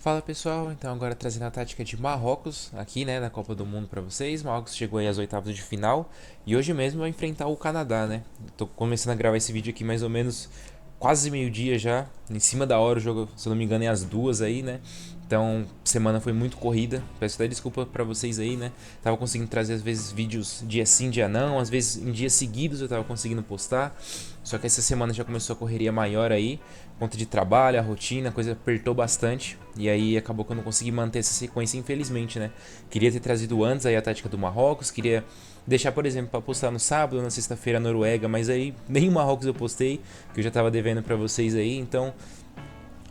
Fala pessoal, então agora trazendo a tática de Marrocos aqui, né, na Copa do Mundo pra vocês. Marrocos chegou aí às oitavas de final e hoje mesmo vai enfrentar o Canadá, né? Tô começando a gravar esse vídeo aqui mais ou menos quase meio-dia já, em cima da hora o jogo, se eu não me engano, é às 2 aí, né? Então, semana foi muito corrida. Peço até desculpa pra vocês aí, né? Tava conseguindo trazer às vezes vídeos dia sim, dia não, às vezes em dias seguidos eu tava conseguindo postar. Só que essa semana já começou a correria maior aí, conta de trabalho, a rotina, a coisa apertou bastante. E aí acabou que eu não consegui manter essa sequência, infelizmente, né? Queria ter trazido antes aí a tática do Marrocos, queria deixar, por exemplo, para postar no sábado ou na sexta-feira a Noruega, mas aí nem o Marrocos eu postei, que eu já tava devendo para vocês aí, então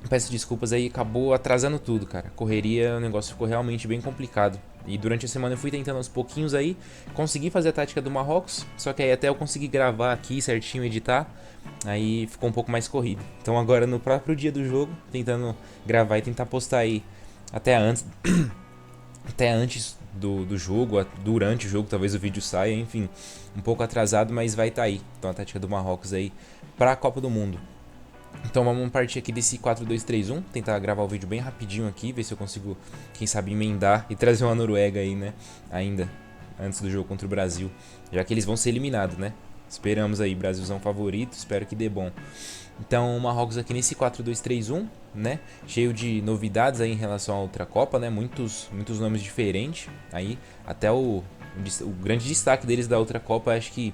peço desculpas aí, acabou atrasando tudo, cara. Correria, o negócio ficou realmente bem complicado. E durante a semana eu fui tentando aos pouquinhos aí, consegui fazer a tática do Marrocos, só que aí até eu consegui gravar aqui certinho, editar, aí ficou um pouco mais corrido. Então agora no próprio dia do jogo, tentando gravar e tentar postar aí até antes, até antes do jogo, durante o jogo, talvez o vídeo saia, enfim, um pouco atrasado, mas vai estar aí. Então a tática do Marrocos aí para a Copa do Mundo. Então vamos partir aqui desse 4-2-3-1, tentar gravar o vídeo bem rapidinho aqui, ver se eu consigo, quem sabe, emendar e trazer uma Noruega aí, né, ainda, antes do jogo contra o Brasil, já que eles vão ser eliminados, né. Esperamos aí, Brasilzão favorito, espero que dê bom. Então o Marrocos aqui nesse 4-2-3-1, né, cheio de novidades aí em relação à outra Copa, né, muitos nomes diferentes aí, até o grande destaque deles da outra Copa, acho que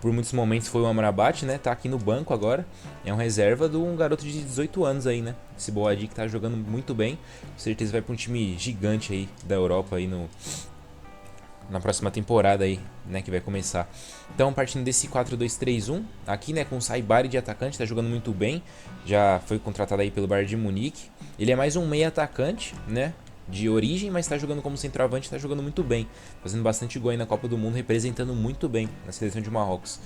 por muitos momentos foi o Amrabat, né? Tá aqui no banco agora. É um reserva de um garoto de 18 anos aí, né? Esse Boadi que tá jogando muito bem. Com certeza vai pra um time gigante aí da Europa aí na próxima temporada aí, né? Que vai começar. Então, partindo desse 4-2-3-1, aqui, né? Com o Saibari de atacante, tá jogando muito bem. Já foi contratado aí pelo Bayern de Munique. Ele é mais um meia atacante, né? De origem, mas está jogando como centroavante, está jogando muito bem, fazendo bastante gol aí na Copa do Mundo, representando muito bem na seleção de Marrocos.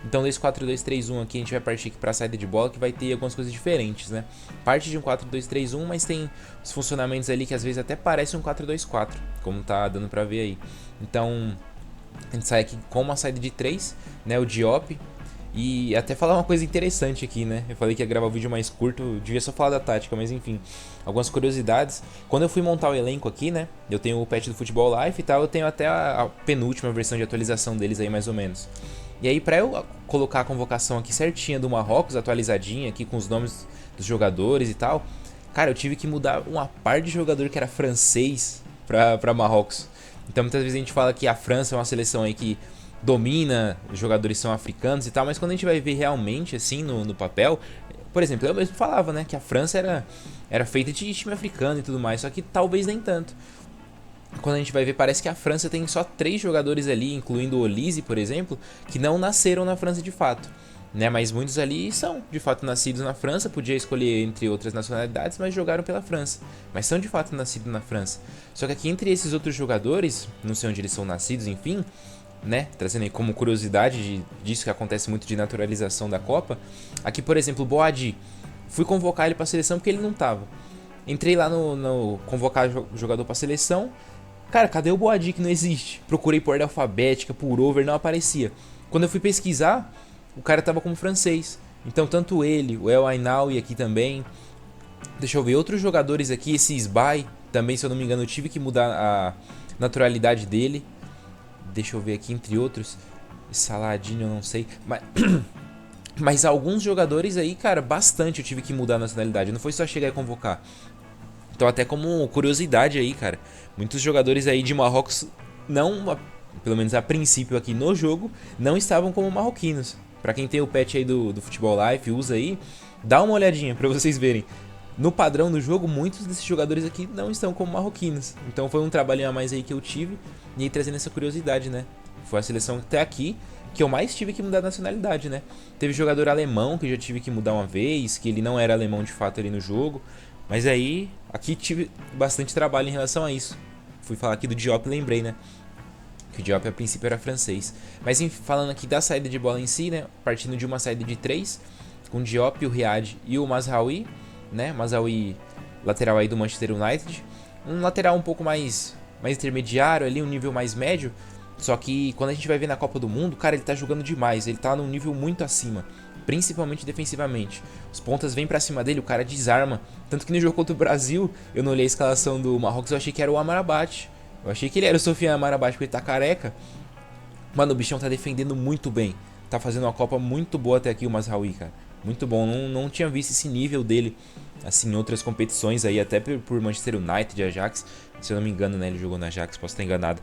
Então, desse 4-2-3-1 aqui, a gente vai partir aqui para a saída de bola, que vai ter algumas coisas diferentes, né? Parte de um 4-2-3-1, mas tem os funcionamentos ali que às vezes até parece um 4-2-4, como tá dando para ver aí. Então, a gente sai aqui com uma saída de 3, né? O Diop. E até falar uma coisa interessante aqui, né? Eu falei que ia gravar um vídeo mais curto, devia só falar da tática, mas enfim. Algumas curiosidades. Quando eu fui montar o elenco aqui, né? Eu tenho o patch do Futebol Life e tal, eu tenho até a penúltima versão de atualização deles aí, mais ou menos. E aí, pra eu colocar a convocação aqui certinha do Marrocos, atualizadinha aqui com os nomes dos jogadores e tal, cara, eu tive que mudar uma par de jogador que era francês pra Marrocos. Então muitas vezes a gente fala que a França é uma seleção aí que domina, os jogadores são africanos e tal, mas quando a gente vai ver realmente assim no papel, por exemplo, eu mesmo falava, né, que a França era feita de time africano e tudo mais, só que talvez nem tanto. Quando a gente vai ver, parece que a França tem só 3 jogadores ali, incluindo o Olise, por exemplo, que não nasceram na França de fato. Né, mas muitos ali são de fato nascidos na França, podia escolher entre outras nacionalidades, mas jogaram pela França. Mas são de fato nascidos na França. Só que aqui entre esses outros jogadores, não sei onde eles são nascidos, enfim, né, trazendo aí como curiosidade disso que acontece muito de naturalização da Copa. Aqui, por exemplo, o Boadi, fui convocar ele para a seleção porque ele não tava. Entrei lá no convocar jogador para a seleção. Cara, cadê o Boadi que não existe? Procurei por ordem alfabética, por over, não aparecia. Quando eu fui pesquisar, o cara tava como francês. Então, tanto ele, o El Ainaoui aqui também. Deixa eu ver, outros jogadores aqui, esse Sbai, também, se eu não me engano, eu tive que mudar a naturalidade dele. Deixa eu ver aqui, entre outros. Saladinho, eu não sei. Mas alguns jogadores aí, cara, bastante eu tive que mudar a nacionalidade. Não foi só chegar e convocar. Então, até como curiosidade aí, cara, muitos jogadores aí de Marrocos não, pelo menos a princípio aqui no jogo, não estavam como marroquinos. Pra quem tem o patch aí do Futebol Life, usa aí, dá uma olhadinha pra vocês verem. No padrão do jogo, muitos desses jogadores aqui não estão como marroquinos. Então foi um trabalhinho a mais aí que eu tive, e aí trazendo essa curiosidade, né? Foi a seleção até aqui que eu mais tive que mudar a nacionalidade, né? Teve jogador alemão que eu já tive que mudar uma vez, que ele não era alemão de fato ali no jogo. Mas aí, aqui tive bastante trabalho em relação a isso. Fui falar aqui do Diop e lembrei, né? Que o Diop a princípio era francês. Mas enfim, falando aqui da saída de bola em si, né? Partindo de uma saída de 3, com o Diop, o Riad e o Mazraoui, né? Mazraoui, lateral aí do Manchester United. Um lateral um pouco mais intermediário ali, um nível mais médio. Só que quando a gente vai ver na Copa do Mundo, cara, ele tá jogando demais, ele tá num nível muito acima, principalmente defensivamente. Os pontas vêm pra cima dele, o cara desarma. Tanto que no jogo contra o Brasil, eu não olhei a escalação do Marrocos, eu achei que era o Amrabat. Eu achei que ele era o Sofiane Amrabat, porque ele tá careca. Mano, o bichão tá defendendo muito bem. Tá fazendo uma Copa muito boa até aqui o Mazraoui, cara. Muito bom, não tinha visto esse nível dele assim em outras competições aí, até por Manchester United, Ajax. Se eu não me engano, né, ele jogou na Ajax, posso estar enganado.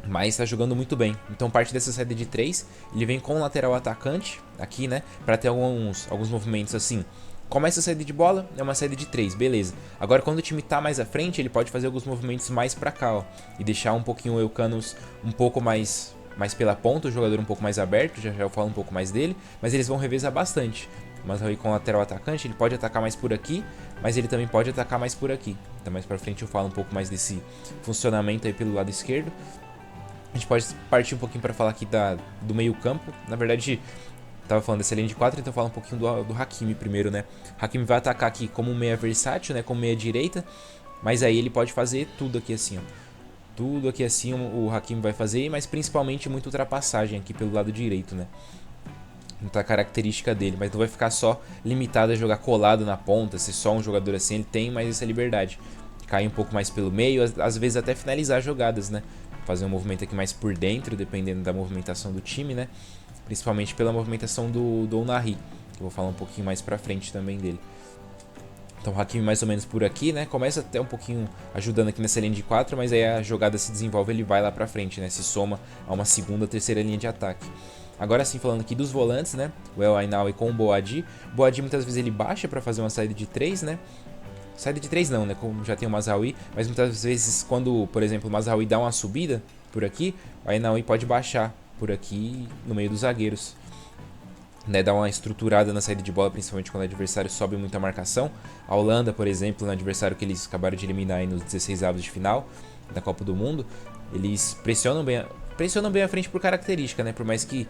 Mas tá jogando muito bem. Então parte dessa saída de 3, ele vem com o lateral atacante aqui, né, pra ter alguns movimentos assim. Começa a saída de bola, é uma saída de 3, beleza. Agora quando o time tá mais à frente, ele pode fazer alguns movimentos mais pra cá, ó, e deixar um pouquinho o Elcanos um pouco mais pela ponta, o jogador um pouco mais aberto, já eu falo um pouco mais dele, mas eles vão revezar bastante. Mas aí com o lateral atacante, ele pode atacar mais por aqui, mas ele também pode atacar mais por aqui. Então mais pra frente eu falo um pouco mais desse funcionamento aí pelo lado esquerdo. A gente pode partir um pouquinho para falar aqui do meio campo. Na verdade, tava falando dessa linha de 4, então falar um pouquinho do Hakimi primeiro, né? Hakimi vai atacar aqui como um meia versátil, né? Como meia direita, mas aí ele pode fazer tudo aqui assim, ó. Tudo aqui assim o Hakimi vai fazer, mas principalmente muita ultrapassagem aqui pelo lado direito, né? Muita característica dele, mas não vai ficar só limitado a jogar colado na ponta, ser só um jogador assim, ele tem mais essa liberdade. Cair um pouco mais pelo meio, às vezes até finalizar jogadas, né? Fazer um movimento aqui mais por dentro, dependendo da movimentação do time, né? Principalmente pela movimentação do Unai, que eu vou falar um pouquinho mais pra frente também dele. Então o Hakimi mais ou menos por aqui, né? Começa até um pouquinho ajudando aqui nessa linha de 4, mas aí a jogada se desenvolve, ele vai lá pra frente, né? Se soma a uma segunda, terceira linha de ataque. Agora sim, falando aqui dos volantes, né? O El Ainaoui com o Boadi. O Boadi muitas vezes ele baixa pra fazer uma saída de 3, né? Saída de 3 não, né? Como já tem o Mazraoui, mas muitas vezes quando, por exemplo, o Mazraoui dá uma subida por aqui, o Ainaoui pode baixar por aqui no meio dos zagueiros, né? Dar uma estruturada na saída de bola, principalmente quando o adversário sobe muita marcação. A Holanda, por exemplo, no adversário que eles acabaram de eliminar aí nos 16avos de final da Copa do Mundo, eles pressionam bem a frente por característica, né? Por mais que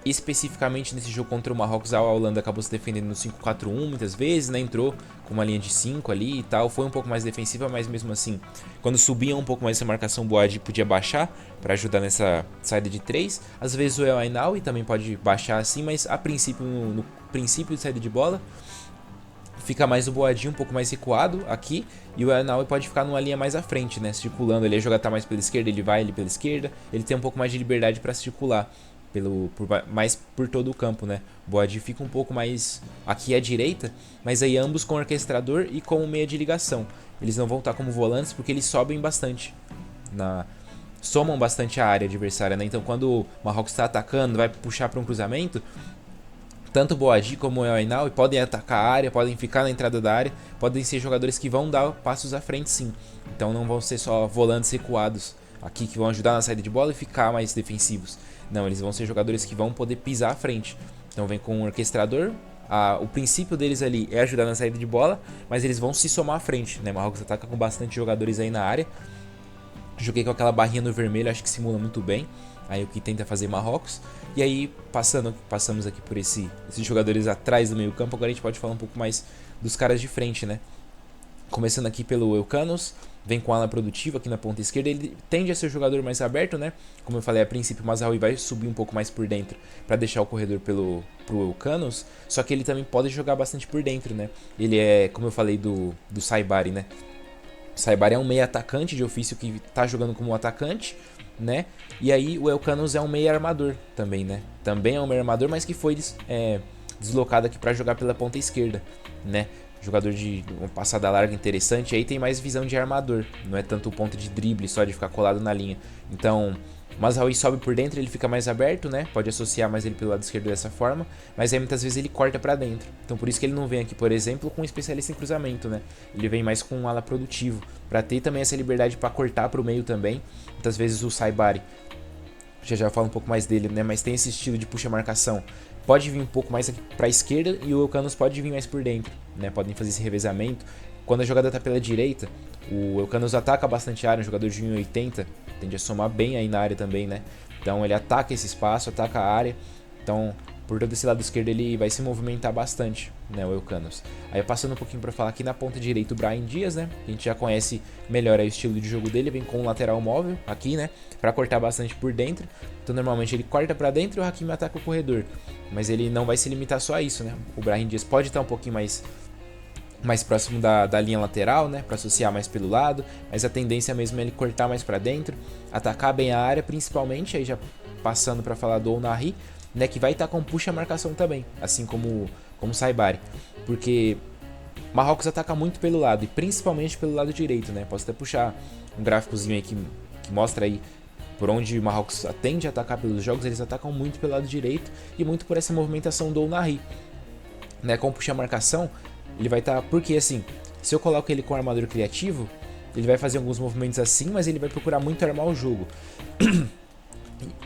especificamente nesse jogo contra o Marrocos, a Holanda acabou se defendendo no 5-4-1 muitas vezes, né? Entrou com uma linha de 5 ali e tal, foi um pouco mais defensiva, mas mesmo assim, quando subia um pouco mais essa marcação, o Boadi podia baixar para ajudar nessa saída de 3. Às vezes o El Ainaoui também pode baixar assim, mas a princípio, no princípio de saída de bola, fica mais o Boadi um pouco mais recuado aqui, e o El Ainaoui pode ficar numa linha mais à frente, né? Circulando, ele ia jogar mais pela esquerda, ele vai pela esquerda, ele tem um pouco mais de liberdade para circular. Mais por todo o campo, né? O Boadi fica um pouco mais aqui à direita, mas aí ambos com orquestrador e com meia de ligação. Eles não vão estar como volantes porque eles sobem bastante, somam bastante a área adversária, né? Então quando o Marrocos está atacando, vai puxar para um cruzamento, tanto o Boadi como o El Ainaoui podem atacar a área, podem ficar na entrada da área, podem ser jogadores que vão dar passos à frente sim. Então não vão ser só volantes recuados aqui que vão ajudar na saída de bola e ficar mais defensivos. Não, eles vão ser jogadores que vão poder pisar à frente. Então vem com um orquestrador. O princípio deles ali é ajudar na saída de bola, mas eles vão se somar à frente, né? Marrocos ataca com bastante jogadores aí na área. Joguei com aquela barrinha no vermelho, acho que simula muito bem. Aí o que tenta fazer Marrocos. E aí passamos aqui por esses jogadores atrás do meio campo. Agora a gente pode falar um pouco mais dos caras de frente, né? Começando aqui pelo Elcanos, vem com ala produtiva aqui na ponta esquerda, ele tende a ser o jogador mais aberto, né? Como eu falei, a princípio o Mazraoui vai subir um pouco mais por dentro para deixar o corredor pro Elcanos, só que ele também pode jogar bastante por dentro, né? Ele é, como eu falei do Saibari, né? O Saibari é um meia atacante de ofício que tá jogando como um atacante, né? E aí o Elcanos é um meia armador também, né? Também é um meia armador, mas que foi deslocado aqui para jogar pela ponta esquerda, né? Jogador de uma passada larga interessante, aí tem mais visão de armador, não é tanto o ponto de drible só de ficar colado na linha. Então, o Mazraoui sobe por dentro, ele fica mais aberto, né? Pode associar mais ele pelo lado esquerdo dessa forma, mas aí muitas vezes ele corta pra dentro. Então por isso que ele não vem aqui, por exemplo, com um especialista em cruzamento, né? Ele vem mais com um ala produtivo, pra ter também essa liberdade pra cortar pro meio também. Muitas vezes o Saibari, já falo um pouco mais dele, né? Mas tem esse estilo de puxa-marcação. Pode vir um pouco mais aqui para a esquerda e o Elcanos pode vir mais por dentro, né? Podem fazer esse revezamento. Quando a jogada está pela direita, o Elcanos ataca bastante a área, um jogador de 1,80, tende a somar bem aí na área também, né? Então ele ataca esse espaço, ataca a área. Então por todo esse lado esquerdo ele vai se movimentar bastante, né, o Elcanos. Aí passando um pouquinho para falar aqui na ponta direita o Brahim Dias, né, a gente já conhece melhor aí o estilo de jogo dele, vem com um lateral móvel aqui, né, para cortar bastante por dentro. Então normalmente ele corta para dentro e o Hakimi ataca o corredor, mas ele não vai se limitar só a isso, né. O Brahim Dias pode estar um pouquinho mais próximo da linha lateral, né, para associar mais pelo lado, mas a tendência mesmo é ele cortar mais para dentro, atacar bem a área, principalmente, aí já passando para falar do Ounahi, né, que vai estar com puxa marcação também, assim como o Saibari, porque Marrocos ataca muito pelo lado, e principalmente pelo lado direito, né, posso até puxar um gráficozinho aí que mostra aí por onde o Marrocos tende a atacar pelos jogos, eles atacam muito pelo lado direito, e muito por essa movimentação do Ounahi, né, com puxa marcação, ele vai estar, porque assim, se eu coloco ele com armador criativo, ele vai fazer alguns movimentos assim, mas ele vai procurar muito armar o jogo.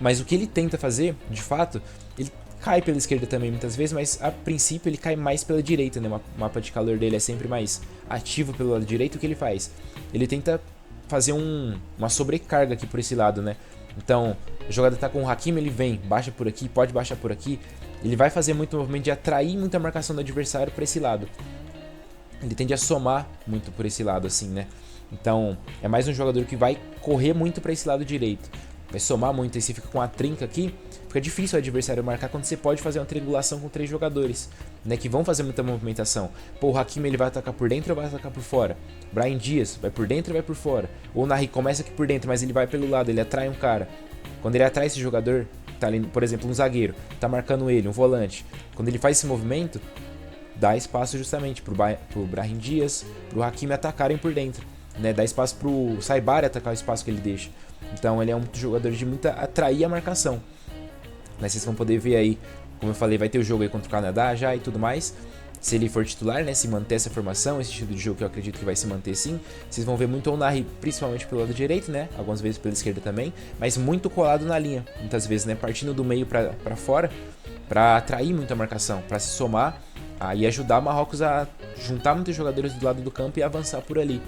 Mas o que ele tenta fazer, de fato, ele cai pela esquerda também muitas vezes, mas a princípio ele cai mais pela direita, né? O mapa de calor dele é sempre mais ativo pelo lado direito. O que ele faz? Ele tenta fazer uma sobrecarga aqui por esse lado, né? Então, a jogada tá com o Hakimi, ele vem, baixa por aqui, pode baixar por aqui. Ele vai fazer muito movimento de atrair muita marcação do adversário para esse lado. Ele tende a somar muito por esse lado, assim, né? Então, é mais um jogador que vai correr muito para esse lado direito. Vai somar muito, aí você fica com a trinca aqui, fica difícil o adversário marcar quando você pode fazer uma triangulação com 3 jogadores, né? Que vão fazer muita movimentação. Pô, o Hakimi ele vai atacar por dentro ou vai atacar por fora? Brahim Dias vai por dentro ou vai por fora? O Ounahi começa aqui por dentro, mas ele vai pelo lado, ele atrai um cara. Quando ele atrai esse jogador, tá ali, por exemplo, um zagueiro, tá marcando ele, um volante. Quando ele faz esse movimento, dá espaço justamente pro Brahim Dias, pro Hakimi atacarem por dentro, né? Dá espaço pro Saibari atacar o espaço que ele deixa. Então ele é um jogador de muita atrair a marcação, né? Vocês vão poder ver aí, como eu falei, vai ter o jogo aí contra o Canadá já e tudo mais. Se ele for titular, né, se manter essa formação, esse estilo de jogo que eu acredito que vai se manter sim, vocês vão ver muito o Ounahi, principalmente pelo lado direito, né, algumas vezes pela esquerda também, mas muito colado na linha, muitas vezes, né, partindo do meio para fora, para atrair muita marcação, para se somar e ajudar o Marrocos a juntar muitos jogadores do lado do campo e avançar por ali,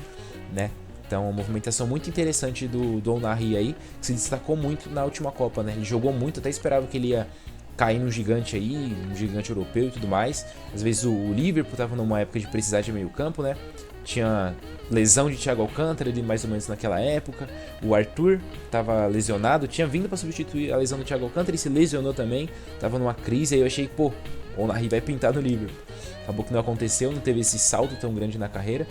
né. Então, uma movimentação muito interessante do Ounahi aí, que se destacou muito na última Copa, né, ele jogou muito, até esperava que ele ia cair num gigante aí, um gigante europeu e tudo mais. Às vezes o Liverpool tava numa época de precisar de meio campo, né? Tinha lesão de Thiago Alcântara ali mais ou menos naquela época. O Arthur tava lesionado, tinha vindo para substituir a lesão do Thiago Alcântara e se lesionou também. Tava numa crise, aí eu achei, pô, o Ounahi vai pintar no Liverpool. Acabou que não aconteceu, não teve esse salto tão grande na carreira.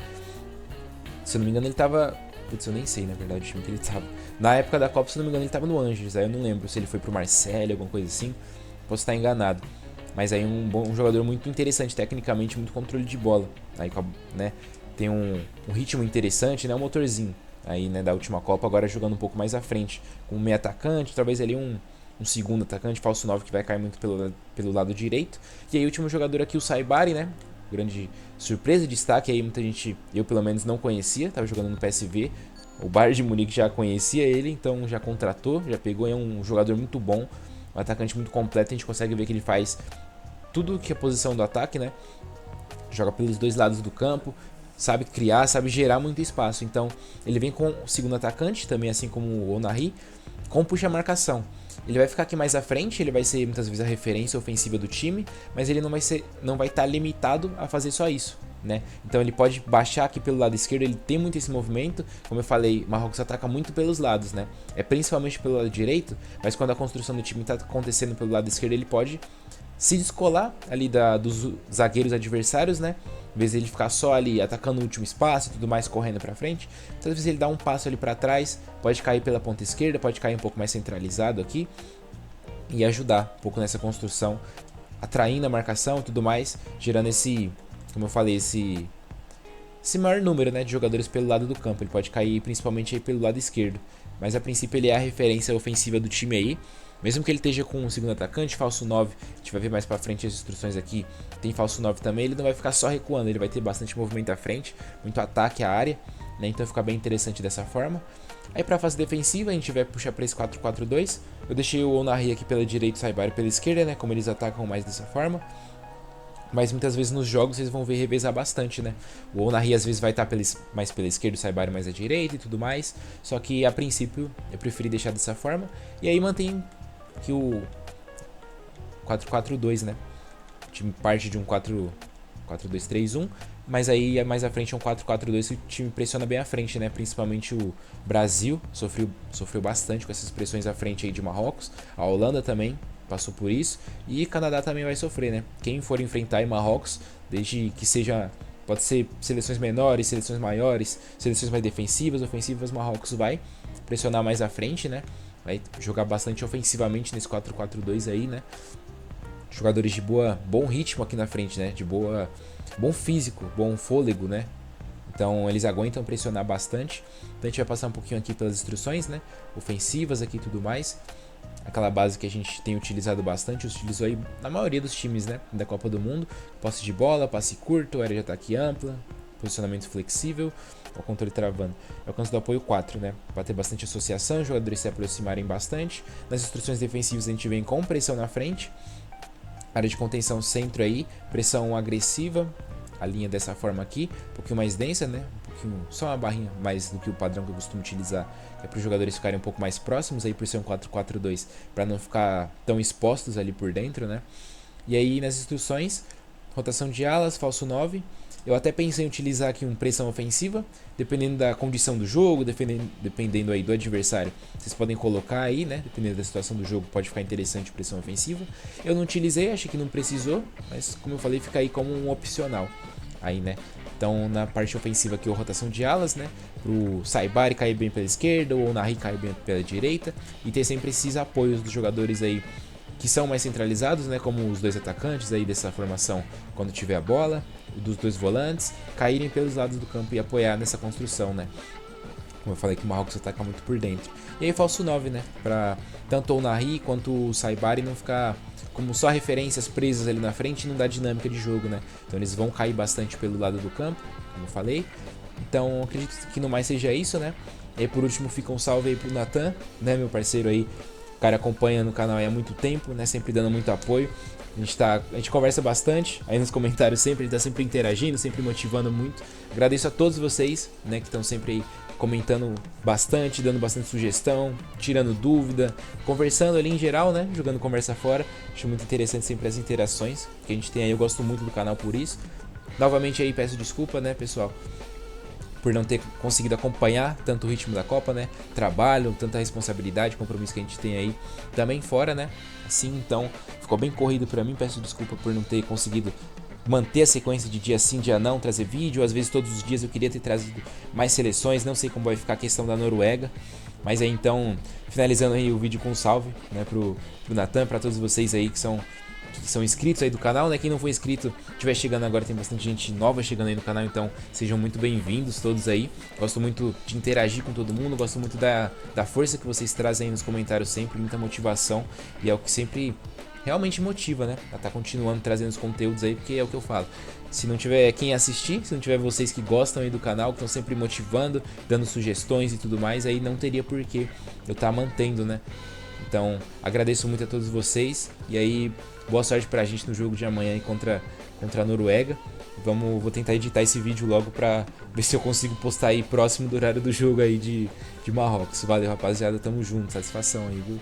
Se eu não me engano ele tava... Putz, eu nem sei, na verdade, o time que ele tava. Na época da Copa, se eu não me engano, ele tava no Angers. Aí eu não lembro se ele foi pro Marseille, alguma coisa assim. Posso estar enganado. Mas aí um jogador muito interessante, tecnicamente, muito controle de bola. Aí, né, tem um ritmo interessante, né, um motorzinho. Aí, né, da última Copa, agora jogando um pouco mais à frente. Com um meio atacante, talvez ali um segundo atacante, falso 9, que vai cair muito pelo lado direito. E aí o último jogador aqui, o Saibari, né? Grande surpresa e destaque aí, muita gente, eu pelo menos não conhecia, tava jogando no PSV. O Bayern de Munique já conhecia ele, então já contratou, já pegou, é um jogador muito bom, um atacante muito completo, a gente consegue ver que ele faz tudo que é posição do ataque, né? Joga pelos dois lados do campo, sabe criar, sabe gerar muito espaço. Então ele vem com o segundo atacante, também assim como o Ounahi, com puxa marcação. Ele vai ficar aqui mais à frente, ele vai ser muitas vezes a referência ofensiva do time, mas ele não vai estar limitado a fazer só isso, né? Então ele pode baixar aqui pelo lado esquerdo, ele tem muito esse movimento, como eu falei, Marrocos ataca muito pelos lados, né? É principalmente pelo lado direito, mas quando a construção do time está acontecendo pelo lado esquerdo, ele pode se descolar ali dos zagueiros adversários, né? Em vez de ele ficar só ali atacando o último espaço e tudo mais, correndo pra frente, então, às vezes ele dá um passo ali pra trás, pode cair pela ponta esquerda, pode cair um pouco mais centralizado aqui e ajudar um pouco nessa construção, atraindo a marcação e tudo mais, gerando esse, como eu falei, esse maior número, né, de jogadores pelo lado do campo. Ele pode cair principalmente aí pelo lado esquerdo, mas a princípio ele é a referência ofensiva do time aí. Mesmo que ele esteja com um segundo atacante, falso 9, a gente vai ver mais pra frente as instruções aqui, tem falso 9 também, ele não vai ficar só recuando, ele vai ter bastante movimento à frente, muito ataque à área, né? Então fica bem interessante dessa forma. Aí pra fase defensiva a gente vai puxar pra esse 4-4-2, eu deixei o Ounahi aqui pela direita e o Saibari pela esquerda, né? Como eles atacam mais dessa forma. Mas muitas vezes nos jogos vocês vão ver revezar bastante, né? O Ounahi às vezes vai estar mais pela esquerda, o Saibari mais à direita e tudo mais. Só que a princípio eu preferi deixar dessa forma. E aí mantém que 4-4-2, né? O time parte de um 4-2-3-1, mas aí mais à frente é um 4-4-2 que o time pressiona bem à frente, né? Principalmente o Brasil sofreu bastante com essas pressões à frente aí de Marrocos. A Holanda também passou por isso. E Canadá também vai sofrer, né? Quem for enfrentar em Marrocos, desde que seja... Pode ser seleções menores, seleções maiores, seleções mais defensivas, ofensivas, Marrocos vai pressionar mais à frente, né? Vai jogar bastante ofensivamente nesse 4-4-2 aí, né? Jogadores de bom ritmo aqui na frente, né? De bom físico, bom fôlego, né? Então eles aguentam pressionar bastante. Então a gente vai passar um pouquinho aqui pelas instruções, né? Ofensivas aqui e tudo mais. Aquela base que a gente tem utilizado bastante, utilizou aí na maioria dos times, né? Da Copa do Mundo. Posse de bola, passe curto, área de ataque ampla, posicionamento flexível, o controle travando. Alcance do apoio 4, né? Para ter bastante associação, os jogadores se aproximarem bastante. Nas instruções defensivas a gente vem com pressão na frente. Área de contenção centro aí, pressão agressiva, a linha dessa forma aqui, um pouquinho mais densa, né? Só uma barrinha mais do que o padrão que eu costumo utilizar, é para os jogadores ficarem um pouco mais próximos aí por ser um 4-4-2, para não ficar tão expostos ali por dentro, né? E aí nas instruções, rotação de alas, falso 9. Eu até pensei em utilizar aqui uma pressão ofensiva, dependendo da condição do jogo, dependendo aí do adversário. Vocês podem colocar aí, né? Dependendo da situação do jogo, pode ficar interessante pressão ofensiva. Eu não utilizei, achei que não precisou, mas como eu falei, fica aí como um opcional. Aí, né? Então, na parte ofensiva aqui, a rotação de alas, né? Pro Saibari cair bem pela esquerda ou o Nahri cair bem pela direita. E ter sempre esses apoios dos jogadores aí que são mais centralizados, né? Como os dois atacantes aí dessa formação quando tiver a bola, dos dois volantes, caírem pelos lados do campo e apoiar nessa construção, né? Como eu falei que o Marrocos ataca muito por dentro. E aí falso 9, né? Pra tanto o Nahri quanto o Saibari não ficar como só referências presas ali na frente e não dar dinâmica de jogo, né? Então eles vão cair bastante pelo lado do campo, como eu falei. Então acredito que no mais seja isso, né? E aí por último fica um salve aí pro Natan, né? Meu parceiro aí, o cara acompanha no canal há muito tempo, né? Sempre dando muito apoio. A gente conversa bastante aí nos comentários sempre, ele tá sempre interagindo, sempre motivando muito. Agradeço a todos vocês, né, que estão sempre aí comentando bastante, dando bastante sugestão, tirando dúvida, conversando ali em geral, né, jogando conversa fora. Acho muito interessante sempre as interações que a gente tem aí, eu gosto muito do canal por isso. Novamente aí peço desculpa, né, pessoal, por não ter conseguido acompanhar tanto o ritmo da Copa, né? Trabalho, tanta responsabilidade, compromisso que a gente tem aí também fora, né? Assim, então, ficou bem corrido pra mim, peço desculpa por não ter conseguido manter a sequência de dia sim, dia não, trazer vídeo, às vezes todos os dias eu queria ter trazido mais seleções, não sei como vai ficar a questão da Noruega, mas aí então, finalizando aí o vídeo com um salve, né, pro Natan, pra todos vocês aí que são inscritos aí do canal, né? Quem não for inscrito, estiver chegando agora, tem bastante gente nova chegando aí no canal, então sejam muito bem-vindos todos aí. Gosto muito de interagir com todo mundo, gosto muito da força que vocês trazem aí nos comentários sempre, muita motivação, e é o que sempre realmente motiva, né? A estar continuando trazendo os conteúdos aí, porque é o que eu falo. Se não tiver quem assistir, se não tiver vocês que gostam aí do canal, que estão sempre motivando, dando sugestões e tudo mais, aí não teria porquê eu estar mantendo, né? Então, agradeço muito a todos vocês. E aí, boa sorte pra gente no jogo de amanhã aí contra a Noruega. Vou tentar editar esse vídeo logo pra ver se eu consigo postar aí próximo do horário do jogo aí de Marrocos. Valeu, rapaziada. Tamo junto. Satisfação aí, viu?